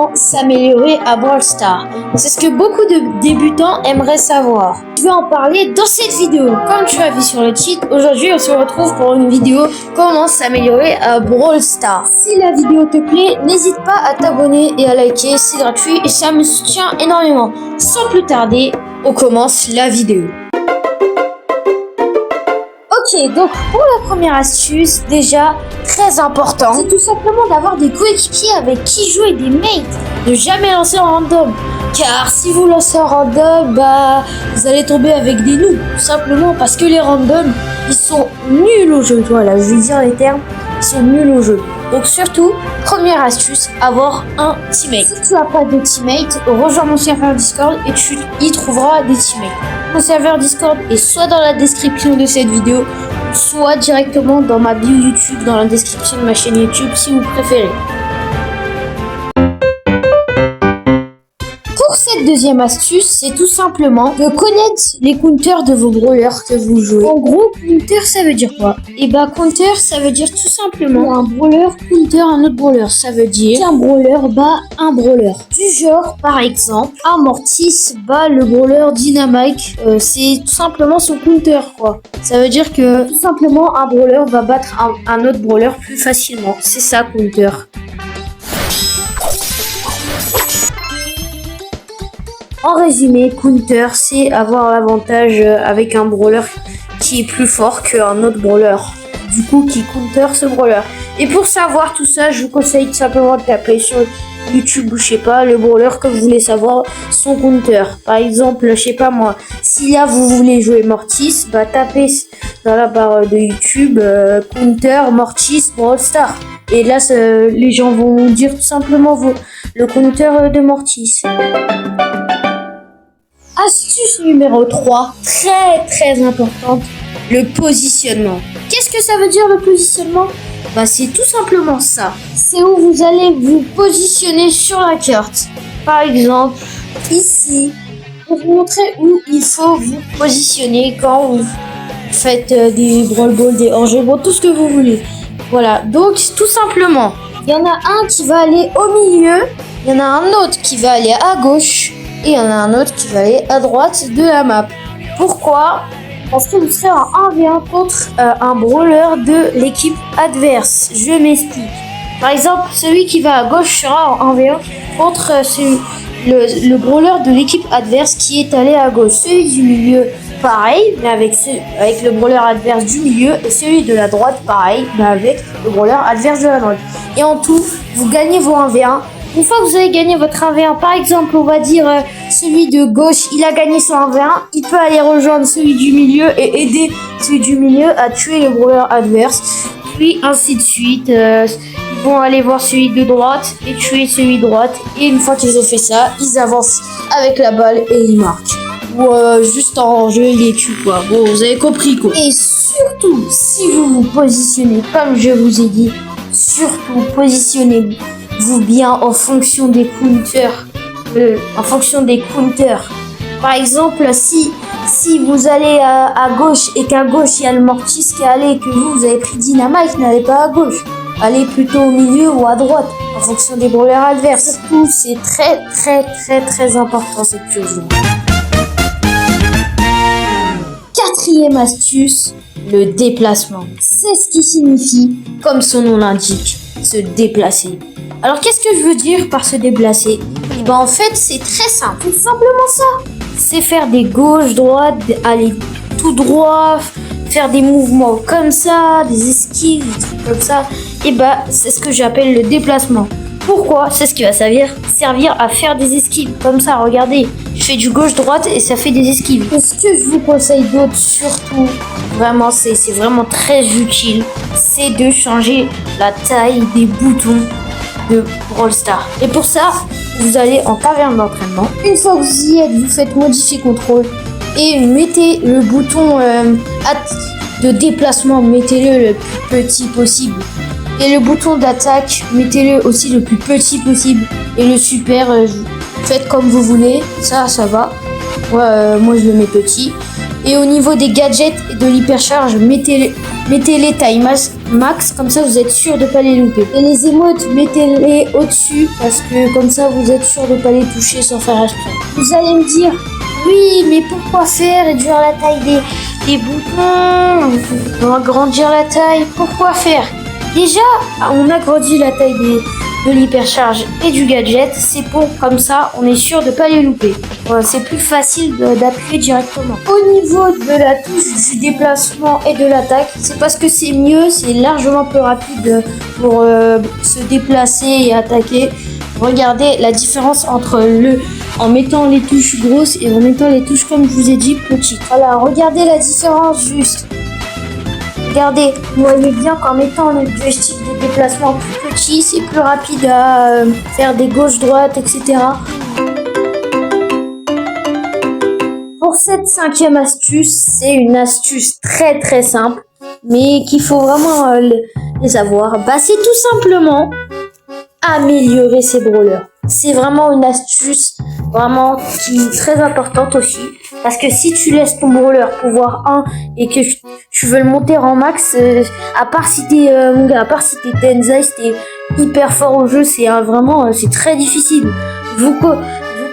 comment s'améliorer à Brawl Stars. C'est ce que beaucoup de débutants aimeraient savoir. Je vais en parler dans cette vidéo. Comme tu as vu sur le titre, aujourd'hui on se retrouve pour une vidéo comment s'améliorer à Brawl Stars. Si la vidéo te plaît, n'hésite pas à t'abonner et à liker, c'est gratuit et ça me soutient énormément. Sans plus tarder, on commence la vidéo. Ok, donc pour la première astuce, déjà très important, c'est tout simplement d'avoir des coéquipiers avec qui jouer, des mates, de jamais lancer en random. Car si vous lancez en random, vous allez tomber avec des noobs, tout simplement parce que les randoms, ils sont nuls au jeu. Voilà, je vais dire les termes, ils sont nuls au jeu. Donc surtout, première astuce, avoir un teammate. Si tu n'as pas de teammate, rejoins mon serveur Discord et tu y trouveras des teammates. Mon serveur Discord est soit dans la description de cette vidéo, soit directement dans ma bio YouTube, dans la description de ma chaîne YouTube si vous préférez. Pour cette deuxième astuce, c'est tout simplement de connaître les counters de vos brawlers que vous jouez. En gros, counter ça veut dire quoi? Counter ça veut dire tout simplement un brawler counter un autre brawler. Ça veut dire qu'un brawler bat un brawler. Du genre, par exemple, un Mortis bat le brawler Dynamite. C'est tout simplement son counter quoi. Ça veut dire que tout simplement un brawler va battre un autre brawler plus facilement. C'est ça counter. En résumé, counter, c'est avoir l'avantage avec un brawler qui est plus fort qu'un autre brawler. Du coup, qui counter ce brawler. Et pour savoir tout ça, je vous conseille tout simplement de taper sur YouTube ou je sais pas, le brawler que vous voulez savoir, son counter. Par exemple, je sais pas moi, si là vous voulez jouer Mortis, tapez dans la barre de YouTube counter Mortis Brawl Stars. Et là, les gens vont dire tout simplement le counter de Mortis. Astuce numéro 3, très importante, le positionnement. Qu'est-ce que ça veut dire le positionnement? C'est tout simplement ça. C'est où vous allez vous positionner sur la carte. Par exemple, ici, pour vous montrer où il faut vous positionner quand vous faites des Brawl Ball, des hors-jeux, tout ce que vous voulez. Voilà, donc tout simplement, il y en a un qui va aller au milieu, il y en a un autre qui va aller à gauche, et il y en a un autre qui va aller à droite de la map. Pourquoi? Parce que vous serez en 1v1 contre un brawler de l'équipe adverse. Je m'explique. Par exemple, celui qui va à gauche sera en 1v1 contre le brawler de l'équipe adverse qui est allé à gauche. Celui du milieu, pareil, mais avec le brawler adverse du milieu. Et celui de la droite, pareil, mais avec le brawler adverse de la droite. Et en tout, vous gagnez vos 1v1. Une fois que vous avez gagné votre 1v1, par exemple, on va dire celui de gauche, il a gagné son 1v1, il peut aller rejoindre celui du milieu et aider celui du milieu à tuer le brawler adverse. Puis ainsi de suite, ils vont aller voir celui de droite et tuer celui de droite. Et une fois qu'ils ont fait ça, ils avancent avec la balle et ils marquent. Ou juste en jeu, ils les tuent quoi. Bon, vous avez compris quoi. Et surtout, si vous vous positionnez comme je vous ai dit, surtout positionnez-vous bien en fonction des counters. Par exemple, si vous allez à gauche et qu'à gauche il y a le Mortis qui est allé et que vous avez pris Dynamite, n'allez pas à gauche. Allez plutôt au milieu ou à droite en fonction des brawlers adverses. Surtout, c'est très important cette chose-là. Quatrième astuce, le déplacement. C'est ce qui signifie, comme son nom l'indique, se déplacer. Alors qu'est-ce que je veux dire par se déplacer? En fait c'est très simple, c'est simplement ça. C'est faire des gauches, droites, aller tout droit, faire des mouvements comme ça, des esquives, des trucs comme ça. C'est ce que j'appelle le déplacement. Pourquoi? C'est ce qui va servir à faire des esquives. Comme ça, regardez, je fais du gauche-droite et ça fait des esquives. Et ce que je vous conseille d'autre, surtout, vraiment, c'est vraiment très utile, c'est de changer la taille des boutons de Brawl Stars. Et pour ça, vous allez en caverne d'entraînement. Une fois que vous y êtes, vous faites modifier contrôle et mettez le bouton de déplacement, mettez-le le plus petit possible. Et le bouton d'attaque, mettez-le aussi le plus petit possible. Et le super, faites comme vous voulez. Ça va. Moi, je le mets petit. Et au niveau des gadgets et de l'hypercharge, mettez-les taille max, comme ça vous êtes sûr de pas les louper. Et les émotes, mettez-les au-dessus, parce que comme ça vous êtes sûr de pas les toucher sans faire exprès. Vous allez me dire, oui, mais pourquoi faire réduire la taille des boutons, agrandir la taille, pourquoi faire? Déjà, on agrandit la taille de l'hypercharge et du gadget, c'est pour comme ça, on est sûr de pas les louper. C'est plus facile d'appuyer directement. Au niveau de la touche du déplacement et de l'attaque, c'est parce que c'est mieux, c'est largement plus rapide pour se déplacer et attaquer. Regardez la différence entre en mettant les touches grosses et en mettant les touches, comme je vous ai dit, petites. Voilà, regardez la différence juste. Regardez, vous voyez bien qu'en mettant le joystick de déplacement plus petit, c'est plus rapide à faire des gauches-droites, etc. Pour cette 5e astuce, c'est une astuce très très simple, mais qu'il faut vraiment les avoir. Bah, c'est tout simplement améliorer ses brawlers. C'est vraiment une astuce vraiment qui est très importante aussi, parce que si tu laisses ton brawler pouvoir 1 et que tu veux le monter en max, à part si t'es Tensei, si t'es hyper fort au jeu, c'est vraiment c'est très difficile. Je vous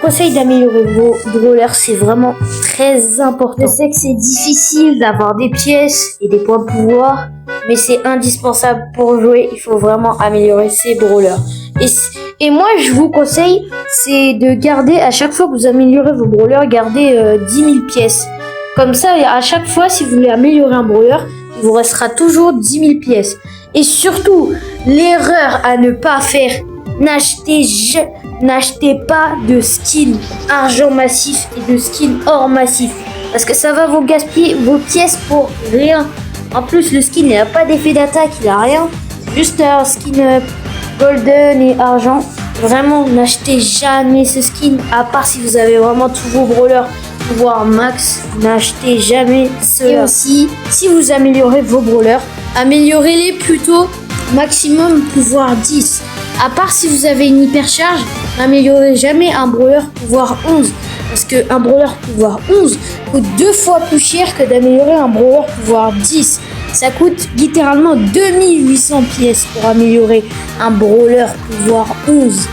conseille d'améliorer vos brawlers, c'est vraiment très important. Je sais que c'est difficile d'avoir des pièces et des points de pouvoir, mais c'est indispensable pour jouer. Il faut vraiment améliorer ses brawlers. Et moi, je vous conseille, c'est de garder, à chaque fois que vous améliorez vos brawlers, gardez 10 000 pièces. Comme ça, à chaque fois, si vous voulez améliorer un brawler, il vous restera toujours 10 000 pièces. Et surtout, l'erreur à ne pas faire, n'achetez pas de skins argent massif et de skins or massif. Parce que ça va vous gaspiller vos pièces pour rien. En plus, le skin n'a pas d'effet d'attaque, il a rien. Juste un skin golden et argent. Vraiment, n'achetez jamais ce skin, à part si vous avez vraiment tous vos brawlers pouvoir max, n'achetez jamais cela. Et aussi, si vous améliorez vos brawlers, améliorez-les plutôt maximum pouvoir 10. À part si vous avez une hypercharge, n'améliorez jamais un brawler pouvoir 11. Parce qu'un brawler pouvoir 11 coûte 2 fois plus cher que d'améliorer un brawler pouvoir 10. Ça coûte littéralement 2800 pièces pour améliorer un brawler pouvoir 11.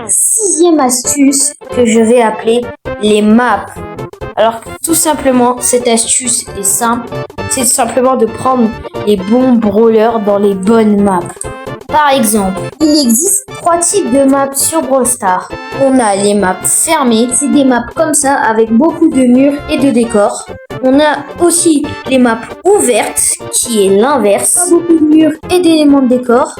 6e astuce que je vais appeler les maps. Alors tout simplement, cette astuce est simple. C'est simplement de prendre les bons brawlers dans les bonnes maps. Par exemple, il existe 3 types de maps sur Brawl Stars. On a les maps fermées, c'est des maps comme ça avec beaucoup de murs et de décors. On a aussi les maps ouvertes, qui est l'inverse, beaucoup de murs et d'éléments de décor.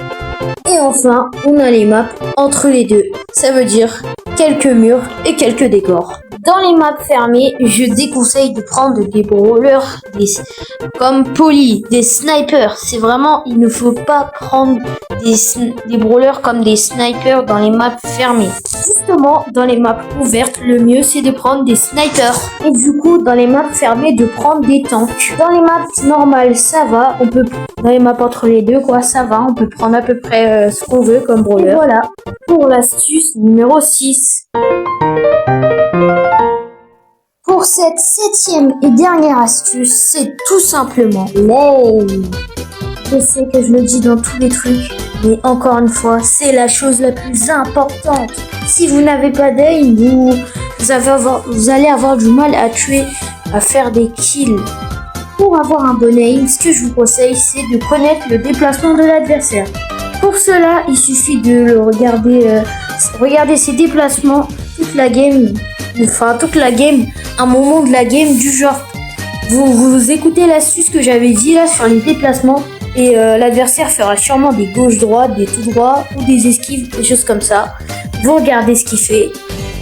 Et enfin, on a les maps entre les deux, ça veut dire quelques murs et quelques décors. Dans les maps fermées, je déconseille de prendre des brawlers comme Polly, des snipers. C'est vraiment, il ne faut pas prendre des brawlers comme des snipers dans les maps fermées. Justement, dans les maps ouvertes, le mieux c'est de prendre des snipers. Et du coup, dans les maps fermées, de prendre des tanks. Dans les maps normales, ça va. Dans les maps entre les deux, quoi, ça va. On peut prendre à peu près ce qu'on veut comme brawler. Et voilà pour l'astuce numéro 6. Pour cette 7e et dernière astuce, c'est tout simplement l'aim. Je sais que je le dis dans tous les trucs, mais encore une fois, c'est la chose la plus importante. Si vous n'avez pas d'aim, vous allez avoir du mal à tuer, à faire des kills. Pour avoir un bon aim, ce que je vous conseille, c'est de connaître le déplacement de l'adversaire. Pour cela, il suffit de le regarder ses déplacements toute la game, un moment de la game du genre. Vous écoutez l'astuce que j'avais dit là sur les déplacements et l'adversaire fera sûrement des gauches-droites, des tout droits ou des esquives, des choses comme ça. Vous regardez ce qu'il fait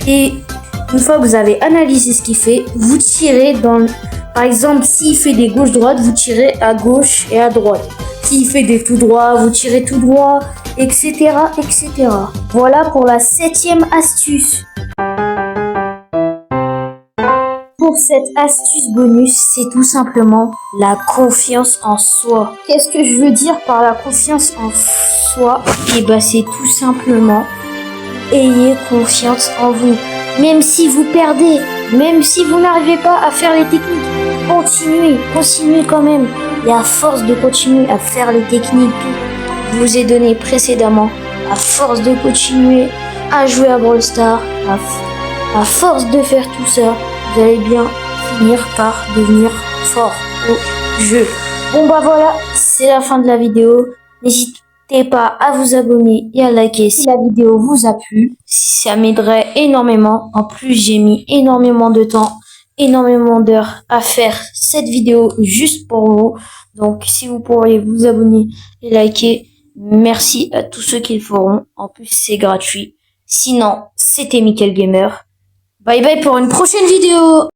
et une fois que vous avez analysé ce qu'il fait, vous tirez par exemple, s'il fait des gauches-droites, vous tirez à gauche et à droite. S'il fait des tout droits, vous tirez tout droit, etc., etc. Voilà pour la 7e astuce. Pour cette astuce bonus, c'est tout simplement la confiance en soi. Qu'est-ce que je veux dire par la confiance en soi? Eh ben, c'est tout simplement ayez confiance en vous. Même si vous perdez, Même si vous n'arrivez pas à faire les techniques, continuez quand même. Et à force de continuer à faire les techniques que je vous ai données précédemment, à force de continuer à jouer à Brawl Stars, à force de faire tout ça, vous allez bien finir par devenir fort au jeu. Bon bah voilà, c'est la fin de la vidéo. N'hésitez pas à vous abonner et à liker si la vidéo vous a plu. Ça m'aiderait énormément. En plus, j'ai mis énormément de temps, énormément d'heures à faire cette vidéo juste pour vous. Donc si vous pourriez vous abonner et liker, merci à tous ceux qui le feront. En plus, c'est gratuit. Sinon, c'était Mickaël Gamer. Bye bye pour une prochaine vidéo.